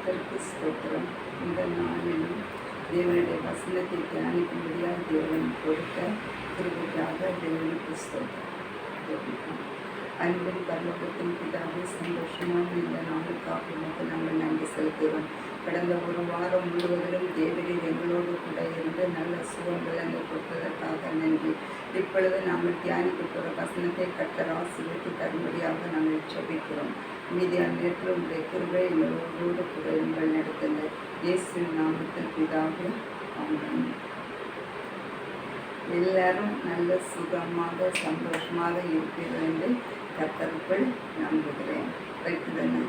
கர்த்தருக்கு ஸ்தோத்திரம். இந்த நாளிலும் தேவனுடைய வசனத்தை தியானிக்கும்படியாக தேவன் கொடுத்த கிருபைக்காக தேவனுக்கு ஸ்தோத்திரம். அன்பின் பரலோகத்தின் பிதாவே, சந்தோஷமாக இந்த நாளுக்காக உமக்கு நாங்கள் நன்றி செலுத்துகிறோம். கடந்த ஒரு வாரம் முழுவதிலும் தேவரீர் எங்களோடு கூட இருந்து நல்ல சுகங்களை கொடுத்ததற்காக நன்றி. இப்பொழுது நாங்கள் தியானிக்க போகிற வசனத்தை கர்த்தர் ஆசீர்வதித்து தரும்படியாக நாங்கள் ஜெபிக்கிறோம். மீதியான நேரத்தில் உங்களுடைய கிருபை எங்களோடு கூட எங்கள் நடத்துங்கள். இயேசுவின் நாமத்தில் பிதாவே, ஆமென். எல்லாரும் நல்ல சுகமாக சந்தோஷமாக இருக்கிறது என்று கர்த்தருக்குள் நம்புகிறேன். வைத்துதானே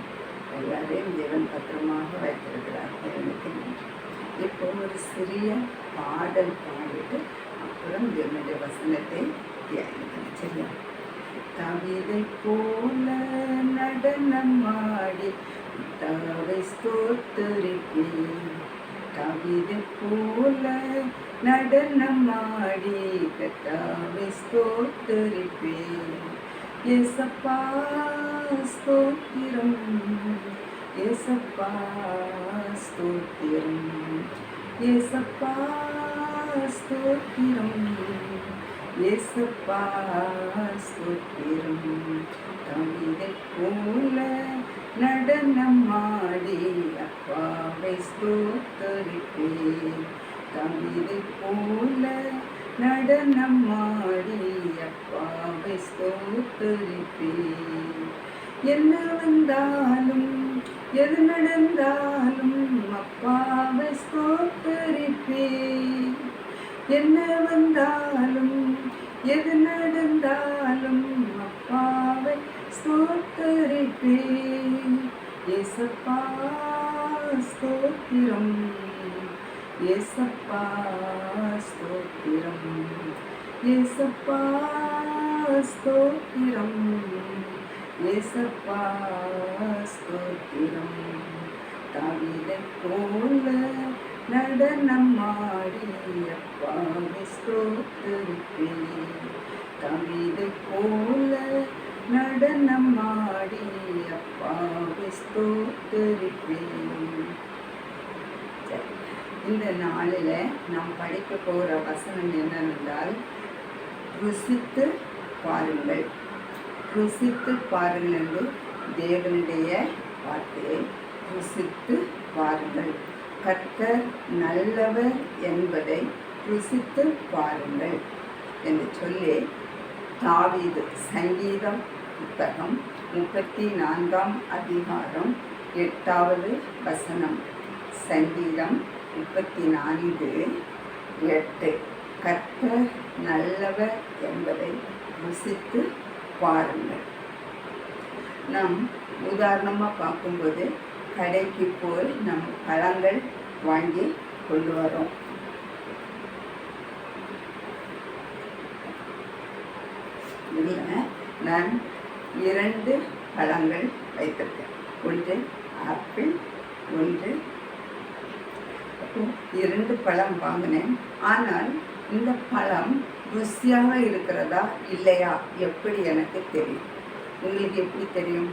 எல்லாரையும் தேவன் பத்திரமாக வைத்திருக்கிறார். எனக்கு இப்போ ஒரு சிறிய பாடல் பாடிட்டு அப்புறம் தேவனுடைய வசனத்தை தியானிக்கணும். சரியா? தாவீதை போல நடனமாடி கர்த்தாவை ஸ்தோத்திரிப்பேன். தாவீதை போல நடனமாடி கர்த்தாவை ஸ்தோத்திரிப்பேன். ஏசப்பா ஸ்தோத்திரம், ஏசப்பா ஸ்தோத்திரம், ஏசப்பா ஸ்தோத்திரம், ஏசப்பா ஸ்தோத்திரம். தாவீதை போல நடனமாடி அப்பாவை ஸ்தோத்திரிப்பேன். தாவீதை போல நடனமாடி அப்பாவை ஸ்தோத்திரிப்பேன். என்ன வந்தாலும் எது நடந்தாலும் அப்பாவை ஸ்தோத்திரிப்பேன். என்ன வந்தாலும் எது நடந்தாலும் அப்பாவை ஸ்தோத்திரிப்பேன். ஏசப்பா ஸ்தோத்திரம், ஏசப்பா ஸ்தோத்திரம், ஏசப்பா ஸ்தோத்திரம், ஏசப்பா ஸ்தோத்திரம். தாவீதை போல நடனமாடி அப்பாவை ஸ்தோத்திரிப்பேன். தாவீதை போல நடனமாடி அப்பாவை ஸ்தோத்திரிப்பேன். இந்த நாளில் நாம் படிக்க போகிற வசனம் என்னவென்றால், ருசித்து பாருங்கள். ருசித்து பாருங்கள் என்று தேவனுடைய வார்த்தையை ருசித்து பாருங்கள். கர்த்தர் நல்லவர் என்பதை ருசித்து பாருங்கள் என்று சொல்லி தாவீது சங்கீதம் புத்தகம் 34 அதிகாரம் 8வது வசனம். சங்கீதம் 34:8. கர்த்தர் நல்லவர் என்பதை ருசித்து பாருங்கள். நாம் உதாரணமாக பார்க்கும்போது கடைக்கு போய் நம் பழங்கள் வாங்கி கொண்டு வரோம். இதில் நான் 2 பழங்கள் வைத்திருக்கேன். ஒன்று ஆப்பிள், ஒன்று 2 பழம் வாங்கினேன். ஆனால் இந்த பழம் ருசியாக இருக்கிறதா இல்லையா எப்படி எனக்கு தெரியும்? உங்களுக்கு எப்படி தெரியும்?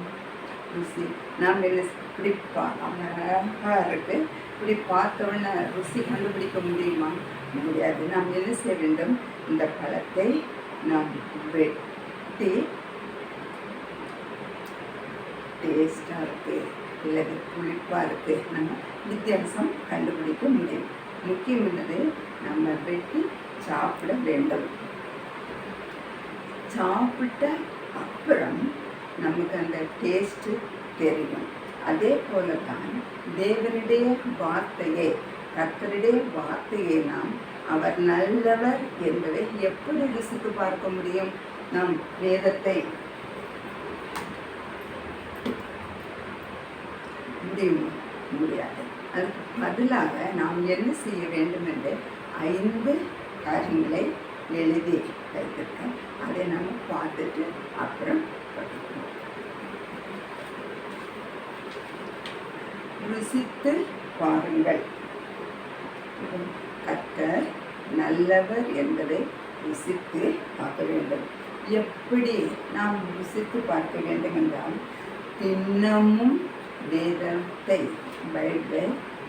ருசி நாம் இப்படி அழகாக இருக்குது, இப்படி பார்த்தோன்னே ருசி கண்டுபிடிக்க முடியுமா? முடியாது. நாம் என்ன செய்ய வேண்டும்? இந்த பழத்தை நாம் வெட்டி டேஸ்டாக இருக்குது இல்லை புளிப்பாக இருக்குது, நம்ம வித்தியாசம் கண்டுபிடிக்க முடியும். முக்கியமானது நம்ம வெட்டி சாப்பிட வேண்டும். சாப்பிட்ட அப்புறம் நமக்கு அந்த டேஸ்ட்டு தெரியும். அதே போல தான் தேவனுடைய வார்த்தையை, கர்த்தருடைய வார்த்தையை நாம் அவர் நல்லவர் என்பதை எப்படி ருசித்து பார்க்க முடியும்? நாம் வேதத்தை முடியாது. அதுக்கு பதிலாக நாம் என்ன செய்ய வேண்டும் என்று 5 காரியங்களை எழுதி வைத்திருக்கேன். அதை நம்ம பார்த்துட்டு அப்புறம் படிக்கணும். ருசித்து பாருங்கள். கர்த்தர் நல்லவர் என்பதை ருசித்து பார்க்க வேண்டும். எப்படி நாம் ருசித்து பார்க்க வேண்டும் என்றால், தினமும் வேதத்தை பைபிளை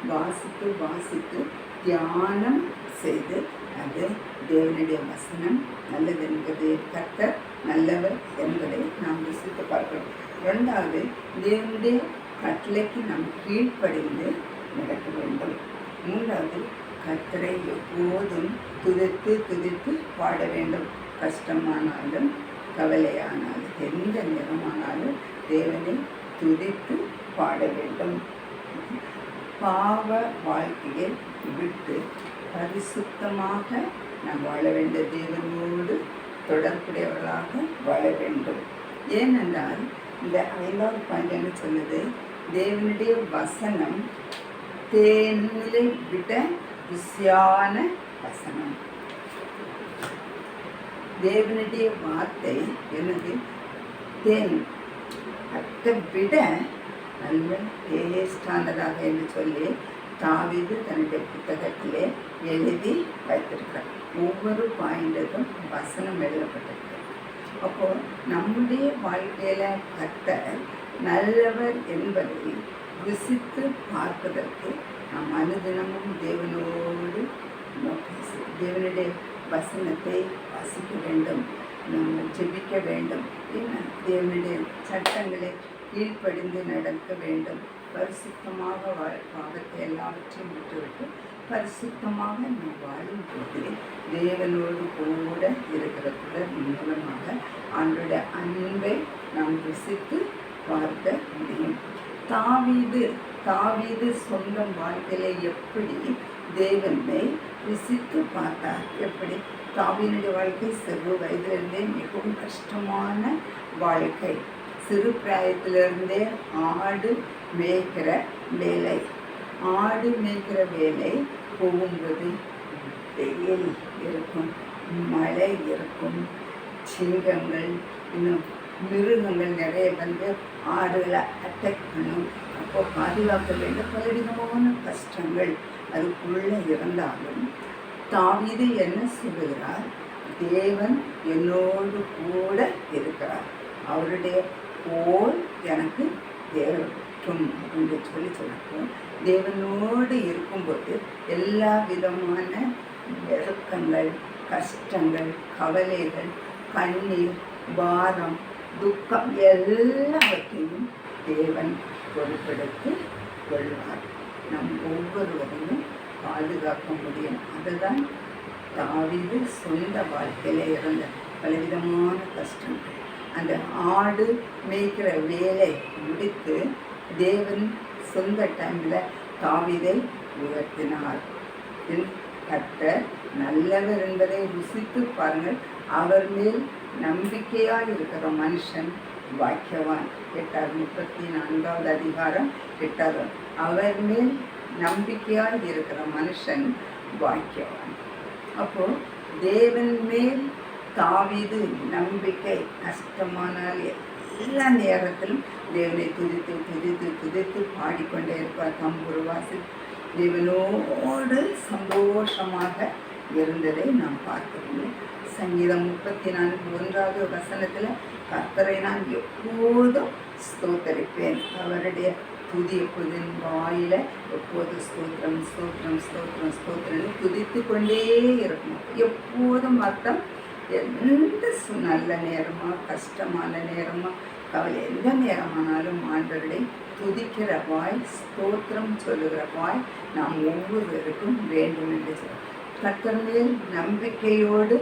வாசித்து வாசித்து தியானம் செய்து அது தேவனுடைய வசனம் நல்லது என்பது கர்த்தர் நல்லவர் என்பதை நாம் ருசித்து பார்க்கிறோம். இரண்டாவது, தேவனுடைய கட்டளைக்கு நாம் கீழ்ப்படிந்து நடக்க வேண்டும். மூன்றாவது, கர்த்தரை எப்போதும் துதித்து துதித்து பாட வேண்டும். கஷ்டமானாலும் கவலையானாலும் எந்த நேரமானாலும் தேவனை துதித்து பாட வேண்டும். பாவ வாழ்க்கையை விட்டு பரிசுத்தமாக நாம் வாழ வேண்டும். தேவனோடு தொடர்புடையவர்களாக வாழ வேண்டும். ஏனென்றால் இந்த 5வது பாயிண்ட் என்ன சொல்லுது? தேவனுடைய வசனம் தேனிலை விட ருசியான வசனம். தேவனுடைய வார்த்தை என்னது? தேன், அதை விட நல்ல டேஸ்டானதாக என்று சொல்லி தாவீது தன்னுடைய புத்தகத்திலே எழுதி வைத்திருக்கிறார். ஒவ்வொரு பாயிண்ட்டுக்கும் வசனம் எழுதப்பட்டிருக்கு. அப்போது நம்முடைய வாழ்க்கையில் கர்த்தர் நல்லவர் என்பதை ருசித்து பார்ப்பதற்கு நாம் அனுதினமும் தேவனோடு தேவனுடைய வசனத்தை வாசிக்க வேண்டும். நம்ம ஜெபிக்க வேண்டும். தேவனுடைய சட்டங்களை கீழ்ப்படிந்து நடக்க வேண்டும். பரிசுத்தமாக பாவத்தை எல்லாவற்றையும் விட்டுவிட்டு பரிசுத்தமாக நாம் வாழும்போது தேவனோடு கூட இருக்கிற மூலமாக அவனுடைய அன்பை நாம் ருசித்து பார்க்க முடியும். தாவீது சொந்த வாழ்க்கையில எப்படி தேவனை ருசித்து பார்த்தார்? எப்படி? தாவீதுடைய வாழ்க்கை சிறு வயதிலிருந்தே மிகவும் கஷ்டமான வாழ்க்கை. சிறு பிராயத்திலிருந்தே ஆடு மேய்க்கிற வேலை போகும்போது வெயில் இருக்கும், மழை இருக்கும், சிங்கங்கள் இன்னும் மிருகங்கள் நிறைய வந்து ஆடுகளை அட்டாக் பண்ணும். அப்போ பாதுகாக்க வேண்டும். பலவிதமான கஷ்டங்கள் அதுக்குள்ளே இருந்தாலும் தாவீது என்ன சொல்லுகிறார்? தேவன் என்னோடு கூட இருக்கிறார், அவருடைய போல் எனக்கு தேவட்டும் அப்படின்னு சொல்லப்போம். தேவனோடு இருக்கும்போது எல்லா விதமான நெருக்கங்கள், கஷ்டங்கள், கவலைகள், கண்ணீர், பாரம், துக்கம் எல்லாவற்றையும் தேவன் பொறுப்பெடுத்து கொள்வார். நம் ஒவ்வொருவரையும் பாதுகாக்க முடியும். அதுதான் தாவீது சொந்த வாழ்க்கையில இருந்த பலவிதமான கஷ்டங்கள். அந்த ஆடு மேய்க்கிற வேலை முடித்து தேவன் சொந்த டைமில் தாவீதை உயர்த்தினார். கர்த்தர் நல்லவர் என்பதை ருசித்து பாருங்கள். அவர் மேல் நம்பிக்கையாக இருக்கிற மனுஷன் வாக்கியவான். 34வது அதிகாரம் 8. அவர் மேல் நம்பிக்கையாக இருக்கிற மனுஷன் வாக்கியவான். அப்போ தேவன் மேல் தாவீது நம்பிக்கை கஷ்டமானால் எல்லா நேரத்திலும் தேவனை துதித்து துதித்து துதித்து பாடிக்கொண்டே இருப்பார். தம்புரு வாசி தேவனோடு சந்தோஷமாக இருந்ததை நாம் பார்க்கிறோம். சங்கீதம் 34:1 வசனத்தில் கர்த்தரை நான் எப்போதும் ஸ்தோத்தரிப்பேன். அவருடைய துதி எப்போதும் வாயில எப்போது ஸ்தோத்திரம் ஸ்தோத்திரம் ஸ்தோத்திரம் ஸ்தோத்திரம் துதித்து கொண்டே இருக்கணும். எப்போதும் அர்த்தம் எந்த நல்ல நேரமா கஷ்டமான நேரமா கவலை எந்த நேரமானாலும் ஆண்டவரை துதிக்கிற வாய், ஸ்தோத்திரம் சொல்லுகிற வாய் நாம் ஒவ்வொருவருக்கும் வேண்டும் என்று சொல்ல. கர்த்தர் மேல் நம்பிக்கையோடு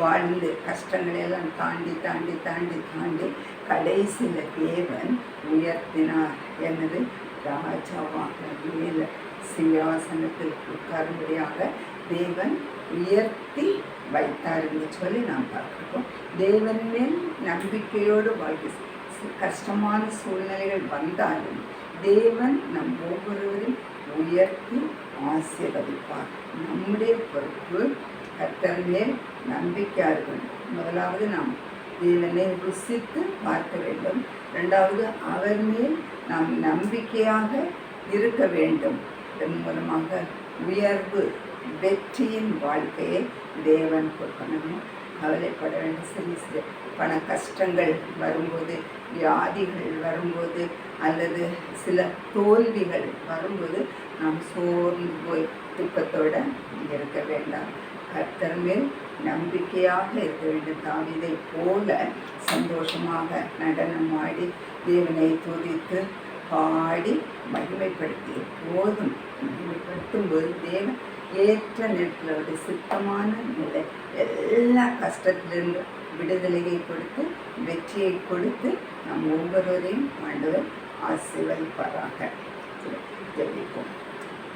வாழ்ந்து கஷ்டங்களெல்லாம் தாண்டி தாண்டி தாண்டி தாண்டி கடைசியில் தேவன் உயர்த்தினார். எனது ராஜாவாக மேல சிங்காசனத்தில் உட்காரும்படியாக தேவன் உயர்த்தி வைத்தார் என்று சொல்லி நாம் பார்க்கிறோம். தேவன் மேல் நம்பிக்கையோடு வாழ்க்கை கஷ்டமான சூழ்நிலைகள் வந்தாலும் தேவன் நம் ஒவ்வொருவரையும் உயர்த்தி ஆசீர்வதிப்பார். நம்முடைய பொறுப்பு கர்த்தர் மேல் நம்பிக்கையாக இருக்கணும். முதலாவது நாம் தேவனை ருசித்து பார்க்க வேண்டும். இரண்டாவது அவர் மேல் நாம் நம்பிக்கையாக இருக்க வேண்டும். இதன் மூலமாக உயர்வு வெற்றியின் வாழ்க்கையை தேவன் கொடுக்கணும். கவலைப்பட வேண்டும். சிறு சிறு பண கஷ்டங்கள் வரும்போது, வியாதிகள் வரும்போது, அல்லது சில தோல்விகள் வரும்போது நாம் சோர்ந்து போய் துக்கத்தோடு இருக்க வேண்டாம். கர்த்தர் மேல் நம்பிக்கையாக இருக்க வேண்டும். தாவீதை போல சந்தோஷமாக நடனமாடி தேவனை துதித்து பாடி மகிமைப்படுத்தி போதும். மகிமைப்படுத்தும் போது தேவன் ஏற்ற நேரத்தில் ஒரு சித்தமான நிலை எல்லா கஷ்டத்திலிருந்து விடுதலையை கொடுத்து வெற்றியை கொடுத்து நம் ஒவ்வொருவரையும் ஆண்டவர் ஆசீர்வதிப்பாராக. ஜெபிப்போம்.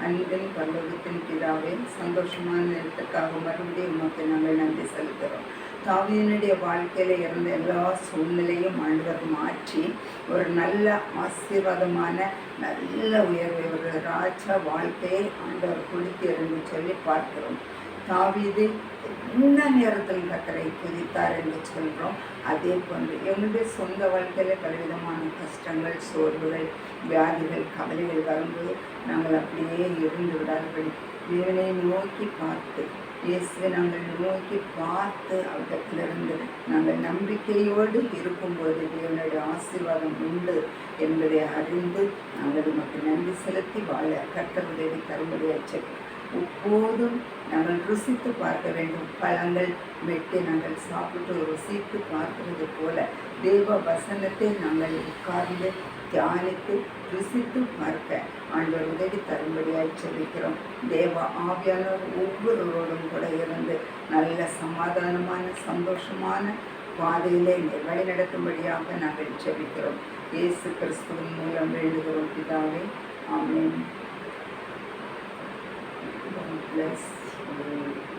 அன்பின் பரலோகத்தின் பிதாவே, சந்தோஷமான நேரத்துக்காக மறுபடியும் உமக்கு நாங்கள் நன்றி செலுத்துகிறோம். தாவீதினுடைய வாழ்க்கையில் இருந்த எல்லா சூழ்நிலையும் ஆண்டவர் மாற்றி ஒரு நல்ல ஆசீர்வாதமான நல்ல உயர்வை ஒரு ராஜா வாழ்க்கையை ஆண்டவர் கொடுத்து என்று சொல்லி பார்க்கிறோம். தாவீது எந்த நேரத்தில் கர்த்தரை துதித்தார் என்று சொல்கிறோம். அதே போன்று என்னுடைய சொந்த வாழ்க்கையில் பலவிதமான கஷ்டங்கள், சோர்வுகள், வியாதிகள், கவலைகள் வரும்போது நாங்கள் அப்படியே இருந்து விடாதபடி தேவனை நோக்கி பார்த்து, இயேசுவை நாங்கள் நோக்கி பார்த்து அவரிடத்திலிருந்து நாங்கள் நம்பிக்கையோடு இருக்கும்போது தேவனுடைய ஆசீர்வாதம் உண்டு என்பதை அறிந்து நாங்கள் நமக்கு நன்றி செலுத்தி வாழ கர்த்தர் உதவி தரும்படியாக எப்போதும் நாங்கள் ருசித்து பார்க்க வேண்டும். பழங்கள் வெட்டி நாங்கள் சாப்பிட்டு ருசித்து பார்க்கிறது போல தேவ வசனத்தை நாங்கள் உட்கார்ந்து தியானித்து ருசித்து பார்க்க ஆண்டவர் உதவி தரும்படியாக செபிக்கிறோம். தேவ ஆவியானவர் ஒவ்வொருவரோடும் கூட இருந்து நல்ல சமாதானமான சந்தோஷமான பாதையிலே வழி நடத்தும்படியாக நாங்கள் செபிக்கிறோம். இயேசு கிறிஸ்துவின் மூலம் வேண்டுகிறோம் பிதாவே, ஆமென். Bless you.